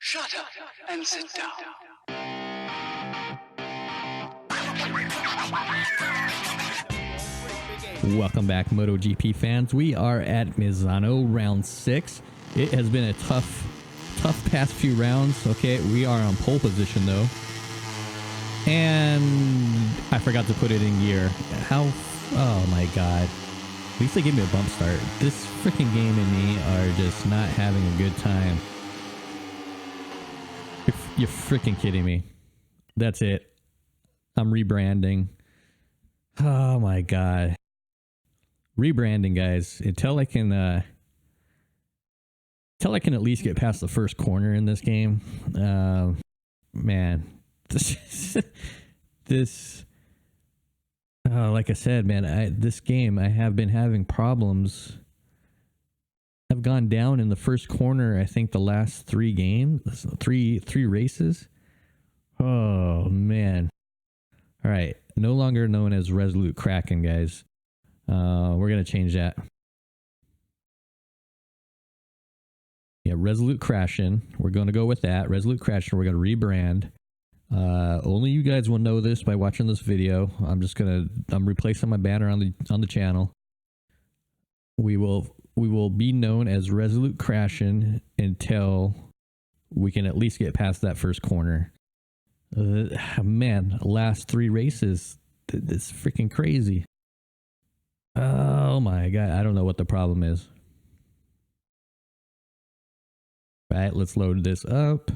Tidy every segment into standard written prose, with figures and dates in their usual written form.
Shut up and sit down. Welcome back, MotoGP fans. We are at Misano, round 6. It has been a tough past few rounds. Okay, we are on pole position though. And I forgot to put it in gear. Oh my god. At least they gave me a bump start. This freaking game and me are just not having a good time. You're freaking kidding me. That's it. I'm rebranding. Oh my god. Rebranding, guys. Until I can at least get past the first corner in this game. Man. This like I said, man, this game, I have been having problems. I've gone down in the first corner, I think the last 3 games, three races. Oh, man. All right. No longer known as Resolute Kraken, guys. We're going to change that. Yeah, Resolute Crashin'. We're going to go with that. Resolute Crashin'. We're going to rebrand. Only you guys will know this by watching this video. I'm replacing my banner on the channel. We will be known as Resolute Crashin' until we can at least get past that first corner. Man, last 3 races, it's freaking crazy. Oh my god, I don't know what the problem is. Right, let's load this up.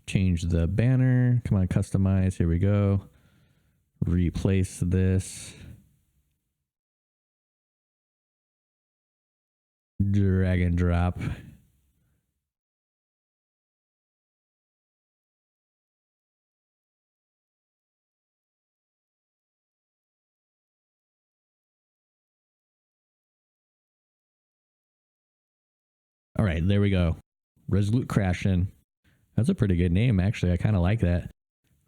Change the banner. Come on, customize. Here we go. Replace this. Drag and drop. All right, there we go. Resolute Crashin'. That's a pretty good name, actually. I kind of like that.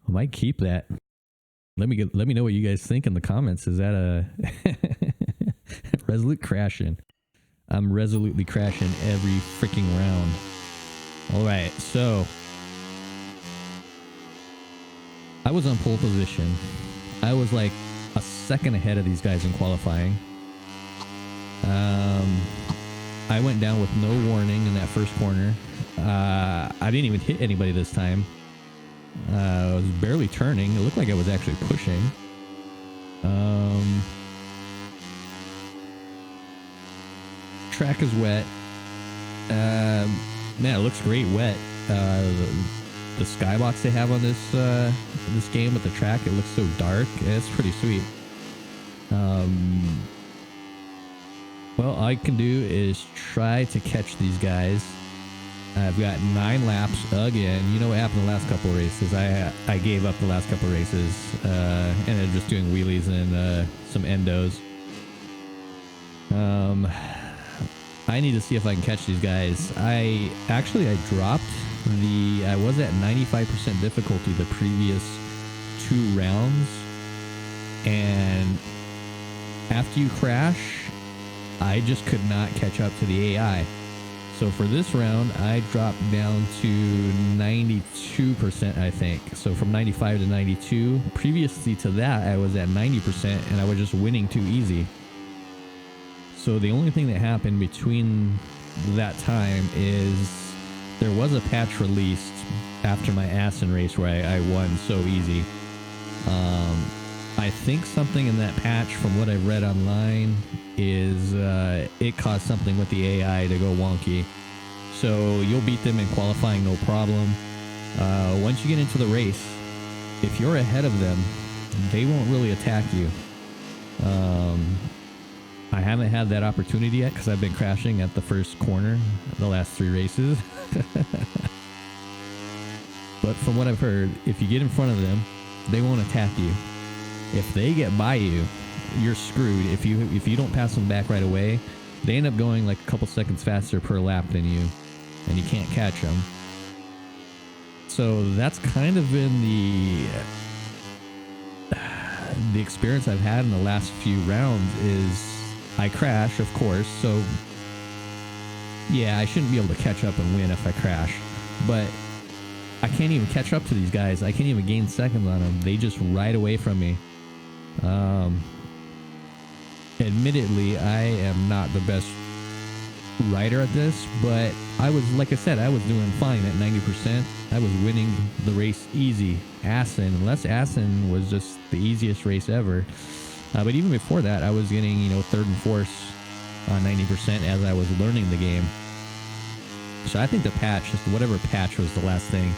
I might keep that. Let me know what you guys think in the comments. Is that a Resolute Crashin'? I'm resolutely crashing every freaking round. All right, so I was on pole position. I was like a second ahead of these guys in qualifying. I went down with no warning in that first corner. I didn't even hit anybody this time. I was barely turning. It looked like I was actually pushing. Track is wet. Man, it looks great wet. The skybox they have on this game with the track, it looks so dark. It's pretty sweet. Well, all I can do is try to catch these guys. I've got 9 laps again. You know what happened the last couple of races? I gave up the last couple of races. Ended up just doing wheelies and some endos. I need to see if I can catch these guys. I dropped I was at 95% difficulty the previous 2 rounds. And after you crash, I just could not catch up to the AI. So for this round, I dropped down to 92%, I think. So from 95 to 92. Previously to that, I was at 90% and I was just winning too easy. So the only thing that happened between that time is there was a patch released after my Assen race where I won so easy. I think something in that patch, from what I've read online, is it caused something with the AI to go wonky. So you'll beat them in qualifying, no problem. Once you get into the race, if you're ahead of them, they won't really attack you. I haven't had that opportunity yet because I've been crashing at the first corner the last 3 races. But from what I've heard, if you get in front of them, they won't attack you. If they get by you, you're screwed. If you don't pass them back right away, they end up going like a couple seconds faster per lap than you, and you can't catch them. So that's kind of been the experience I've had in the last few rounds. Is I crash, of course, so yeah, I shouldn't be able to catch up and win if I crash, but can't even catch up to these guys. I can't even gain seconds on them. They just ride away from me. Admittedly, I am not the best rider at this, but I was, like I said, I was doing fine at 90%. I was winning the race easy. Les Assen was just the easiest race ever. But even before that, I was getting, you know, third and fourth on 90% as I was learning the game. So I think the patch, just whatever patch was the last thing.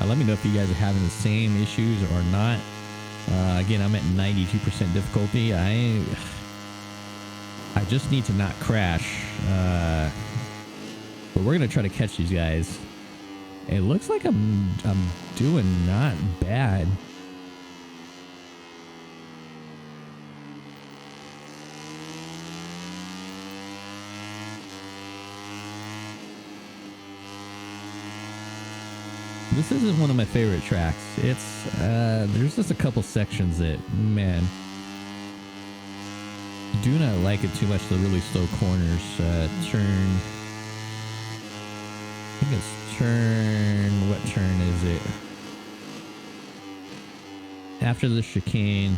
Let me know if you guys are having the same issues or not. Again, I'm at 92% difficulty. I just need to not crash. But we're gonna try to catch these guys. It looks like I'm doing not bad. This isn't one of my favorite tracks. It's there's just a couple sections that, man, do not like it too much. The really slow corners. Turn. I think it's turn. What turn is it? After the chicane.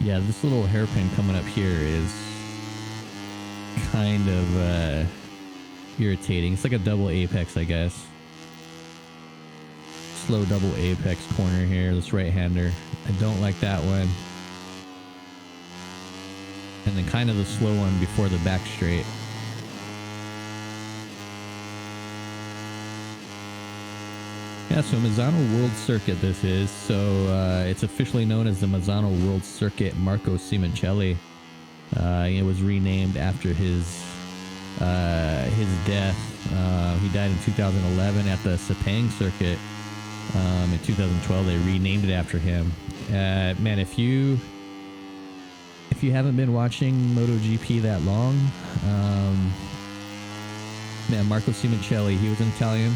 Yeah, this little hairpin coming up here is kind of irritating. It's like a double apex, I guess. Slow double apex corner here, this right-hander. I don't like that one. And then kind of the slow one before the back straight. Yeah, so Misano World Circuit this is. So it's officially known as the Misano World Circuit Marco Simoncelli. It was renamed after his death. He died in 2011 at the Sepang circuit. In 2012, they renamed it after him. Man, if you haven't been watching MotoGP that long, man, Marco Simoncelli, he was an Italian.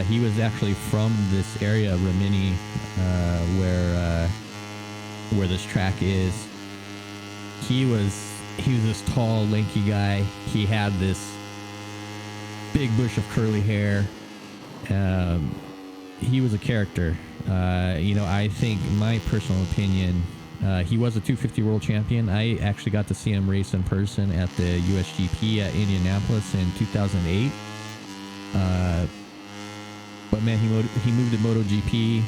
He was actually from this area, Rimini, where this track is. He was this tall, lanky guy. He had this big bush of curly hair. He was a character. I think, my personal opinion, he was a 250 world champion. I actually got to see him race in person at the USGP at Indianapolis in 2008. But man, he moved to MotoGP.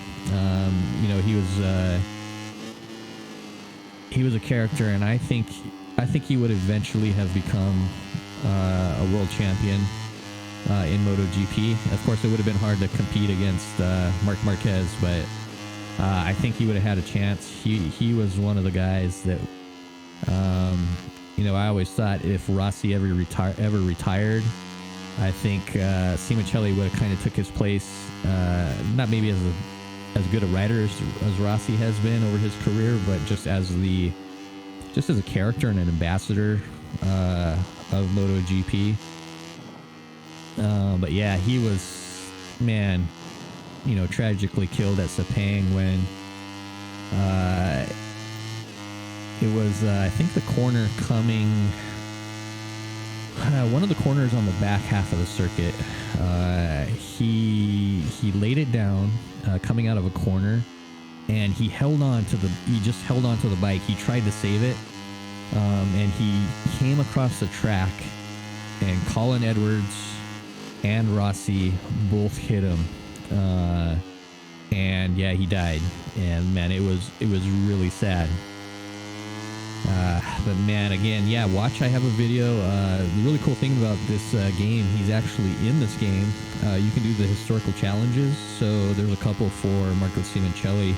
He was a character, and I think he would eventually have become a world champion in MotoGP. Of course, it would have been hard to compete against Marc Marquez, but I think he would have had a chance. He was one of the guys that, I always thought if Rossi ever retired, I think Simoncelli would have kind of took his place. Not maybe as good a rider as Rossi has been over his career, but just as a character and an ambassador of MotoGP. But yeah, he was, man, tragically killed at Sepang when it was, I think, the corner coming. One of the corners on the back half of the circuit, he laid it down coming out of a corner, and he just held on to the bike. He tried to save it, and he came across the track, and Colin Edwards and Rossi both hit him, and yeah, he died. And man, it was really sad. But man, again, yeah, watch. I have a video. The really cool thing about this game, he's actually in this game. You can do the historical challenges. So there's a couple for Marco Simoncelli.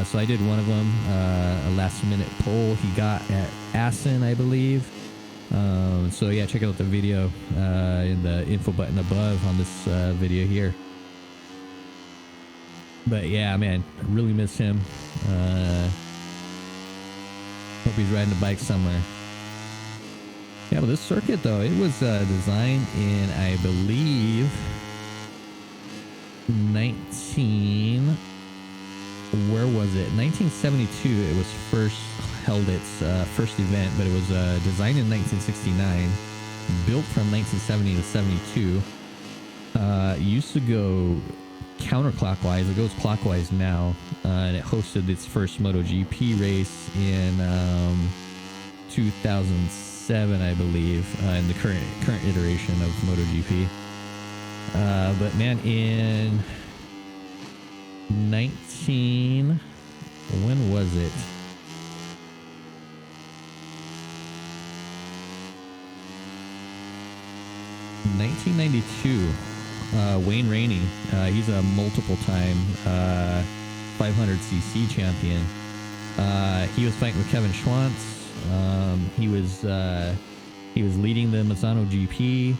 So I did one of them, a last-minute pole he got at Assen, I believe. So yeah, check out the video in the info button above on this video here. But yeah, man, I really miss him. Hope he's riding a bike somewhere. Yeah, but this circuit, though, it was designed in, I believe, where was it? 1972. It was first held its first event, but it was designed in 1969, built from 1970 to 72. Used to go counterclockwise. It goes clockwise now, and it hosted its first MotoGP race in 2007, I believe, in the current iteration of MotoGP. But man, in when was it? In 1992, Wayne Rainey, he's a multiple-time 500cc champion. He was fighting with Kevin Schwantz. He was leading the Misano GP.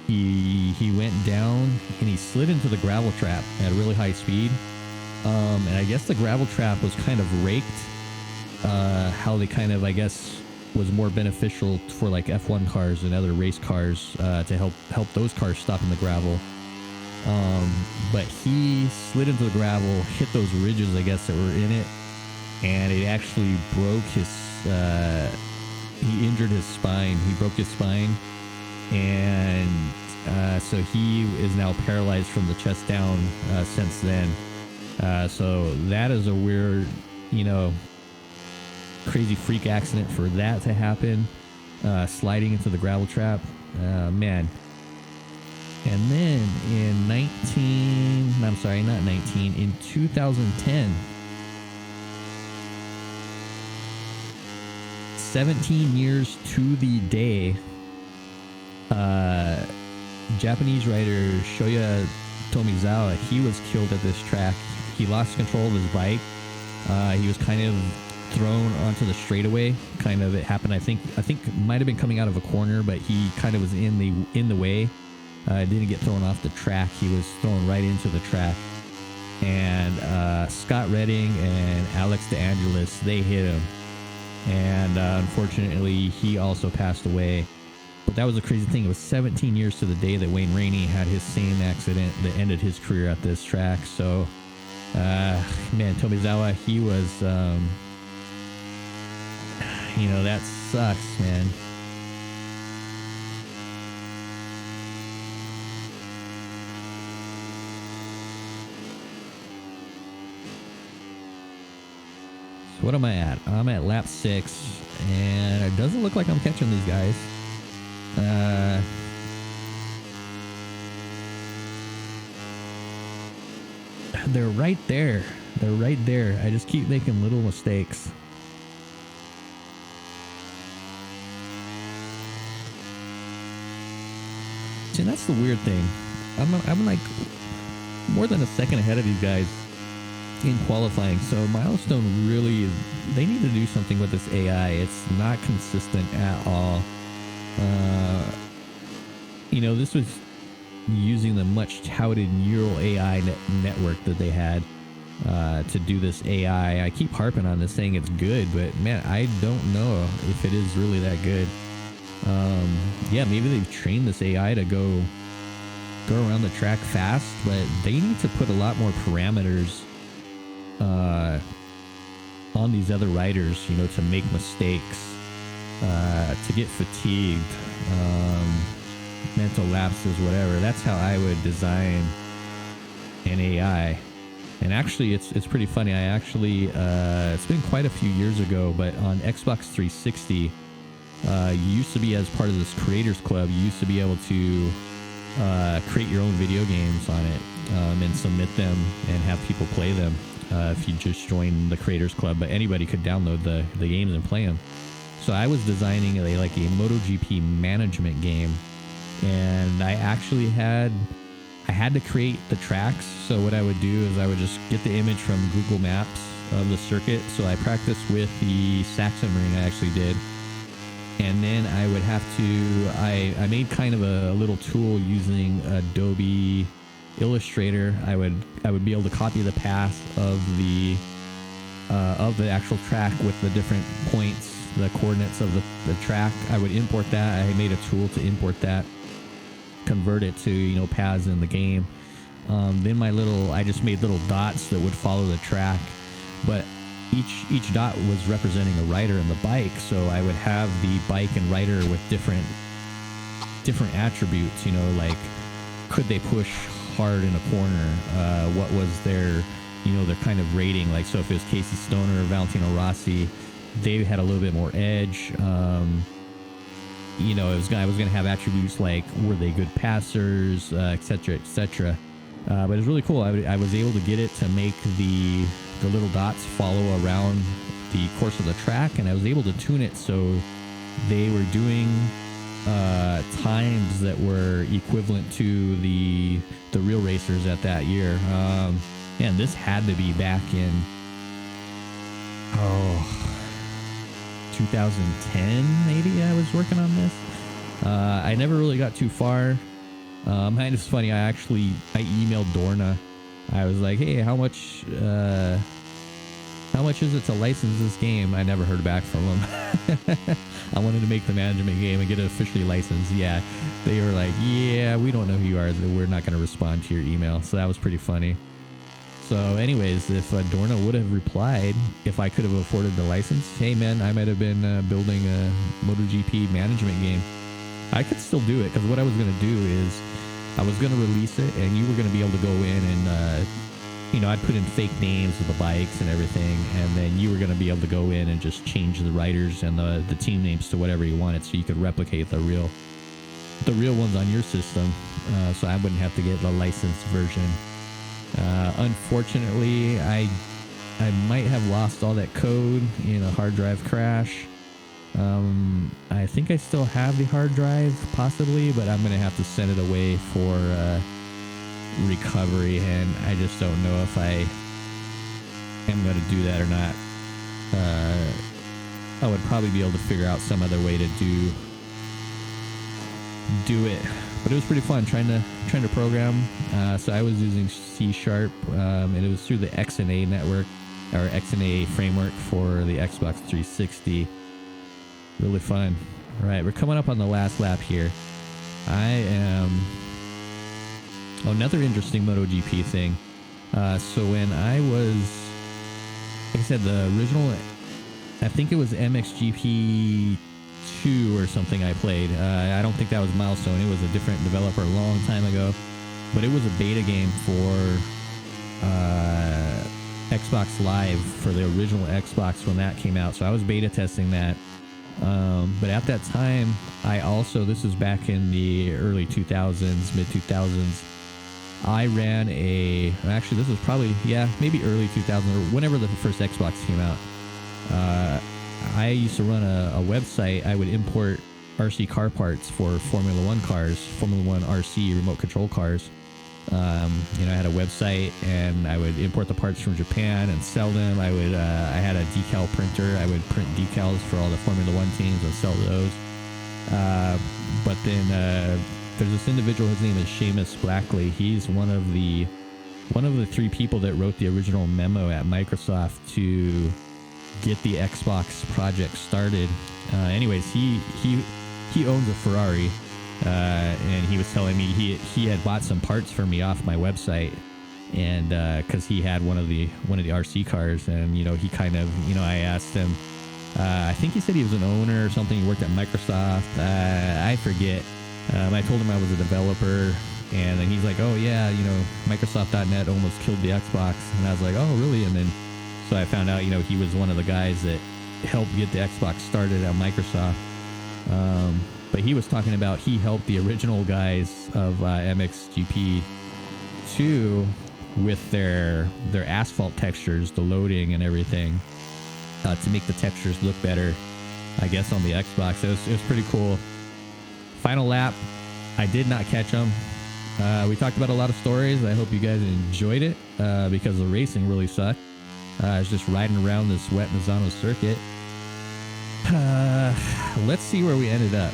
He went down and he slid into the gravel trap at a really high speed. And I guess the gravel trap was kind of raked. How they kind of, I guess, was more beneficial for like F1 cars and other race cars to help those cars stop in the gravel. But he slid into the gravel, hit those ridges, I guess, that were in it, and it actually broke his. He injured his spine. He broke his spine, and so he is now paralyzed from the chest down since then. So that is a weird, crazy freak accident for that to happen, sliding into the gravel trap, man. And then in 2010, 17 years to the day, Japanese rider Shoya Tomizawa, he was killed at this track. He lost control of his bike. He was kind of thrown onto the straightaway. It happened, I think might have been coming out of a corner, but he kind of was in the way. Didn't get thrown off the track. He was thrown right into the track. And Scott Redding and Alex DeAngelis, they hit him. And unfortunately, he also passed away. But that was a crazy thing. It was 17 years to the day that Wayne Rainey had his same accident that ended his career at this track. So, man, Tomizawa, he was, that sucks, man. So what am I at? I'm at lap 6, and it doesn't look like I'm catching these guys. They're right there. They're right there. I just keep making little mistakes. See, that's the weird thing. I'm like more than a second ahead of these guys in qualifying. So Milestone really, they need to do something with this AI. It's not consistent at all. This was using the much touted neural AI network that they had to do this AI. I keep harping on this, saying it's good, but man, I don't know if it is really that good. Yeah, maybe they've trained this AI to go around the track fast, but they need to put a lot more parameters on these other riders, to make mistakes, to get fatigued, mental lapses, whatever. That's how I would design an AI. And actually, it's pretty funny. I actually, it's been quite a few years ago, but on Xbox 360, you used to be, as part of this creators club, you used to be able to create your own video games on it, and submit them and have people play them if you just join the creators club. But anybody could download the games and play them. So I was designing a MotoGP management game, and I actually had to create the tracks. So what I would do is I would just get the image from Google Maps of the circuit. So I practiced with the Saxon ring, I actually did. And then I would have to, I made kind of a little tool using Adobe Illustrator. I would be able to copy the path of the actual track with the different points, the coordinates of the track. I would import that. I made a tool to import that, convert it to, paths in the game. Then I just made little dots that would follow the track, but each dot was representing a rider and the bike. So I would have the bike and rider with different attributes, you know, like could they push hard in a corner? What was their, you know, their kind of rating? Like, so if it was Casey Stoner or Valentino Rossi, they had a little bit more edge. You know, I was gonna have attributes like were they good passers, etc., etc. But it was really cool. I was able to get it to make the little dots follow around the course of the track, and I was able to tune it so they were doing times that were equivalent to the real racers at that year. And this had to be back in 2010 maybe. I was working on this. I never really got too far. And it's funny, I emailed Dorna. I was like, hey, how much is it to license this game? I never heard back from them. I wanted to make the management game and get it officially licensed. Yeah, they were like, yeah, we don't know who you are. We're not going to respond to your email. So that was pretty funny. So anyways, if Dorna would have replied, if I could have afforded the license, hey man, I might have been building a MotoGP management game. I could still do it, because what I was going to do is I was going to release it, and you were going to be able to go in and, you know, I'd put in fake names of the bikes and everything, and then you were going to be able to go in and just change the riders and the team names to whatever you wanted, so you could replicate the real ones on your system, so I wouldn't have to get the licensed version. Unfortunately, I might have lost all that code in a hard drive crash. I think I still have the hard drive, possibly, but I'm going to have to send it away for recovery, and I just don't know if I am going to do that or not. I would probably be able to figure out some other way to do it, but it was pretty fun trying to program. So I was using C#, and it was through the XNA network, or XNA framework for the Xbox 360. Really fun. All right, we're coming up on the last lap here. Another interesting MotoGP thing. So when I was, like I said, the original, I think it was MXGP 2 or something I played. I don't think that was Milestone. It was a different developer a long time ago. But it was a beta game for Xbox Live for the original Xbox when that came out. So I was beta testing that. But at that time, this is back in the early 2000s, mid 2000s, I ran actually this was probably, maybe early 2000s, or whenever the first Xbox came out. I used to run a website. I would import RC car parts for Formula One cars, Formula One RC remote control cars. I had a website, and I would import the parts from Japan and sell them. I had a decal printer. I would print decals for all the Formula One teams and sell those. But then there's this individual. His name is Seamus Blackley. He's one of the 3 people that wrote the original memo at Microsoft to get the Xbox project started. Anyways, he owns a Ferrari. And he was telling me he had bought some parts for me off my website, and because he had one of the RC cars, and he kind of, I asked him, I think he said he was an owner or something. He worked at Microsoft. I forget. I told him I was a developer, and then he's like, oh yeah, Microsoft.net almost killed the Xbox, and I was like, oh really? And then so I found out he was one of the guys that helped get the Xbox started at Microsoft. But he was talking about he helped the original guys of MXGP 2 with their asphalt textures, the loading and everything, to make the textures look better, I guess, on the Xbox. It was pretty cool. Final lap, I did not catch them. We talked about a lot of stories. I hope you guys enjoyed it, because the racing really sucked. I was just riding around this wet Misano circuit. Let's see where we ended up.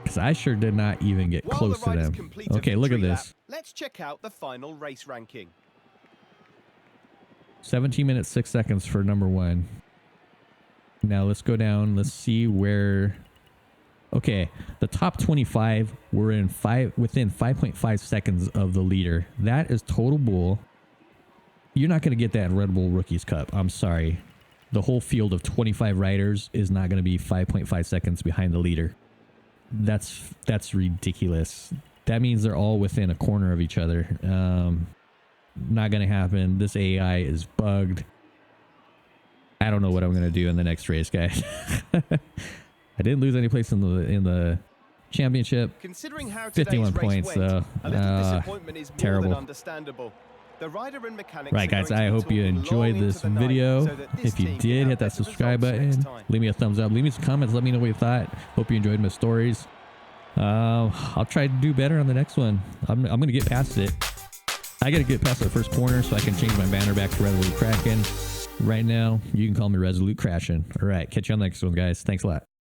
Because I sure did not even get close to them. Okay, look at this. Let's check out the final race ranking. 17 minutes, 6 seconds for number 1. Now let's go down. Let's see where Okay, the top 25 were within 5.5 seconds of the leader. That is total bull. You're not going to get that in Red Bull Rookies Cup. I'm sorry. The whole field of 25 riders is not going to be 5.5 seconds behind the leader. That's ridiculous. That means they're all within a corner of each other. Not going to happen. This AI is bugged. I don't know what I'm going to do in the next race, guys. I didn't lose any place in the championship. Considering how 51 today's race points, went, though. a little disappointment is more Terrible. than understandable. The rider and mechanics Right, guys, I hope you enjoyed this video. If you did, hit that subscribe button. Leave me a thumbs up. Leave me some comments. Let me know what you thought. Hope you enjoyed my stories. I'll try to do better on the next one. I'm going to get past it. I got to get past the first corner so I can change my banner back to Resolute Kraken. Right now, you can call me Resolute Crashing. All right, catch you on the next one, guys. Thanks a lot.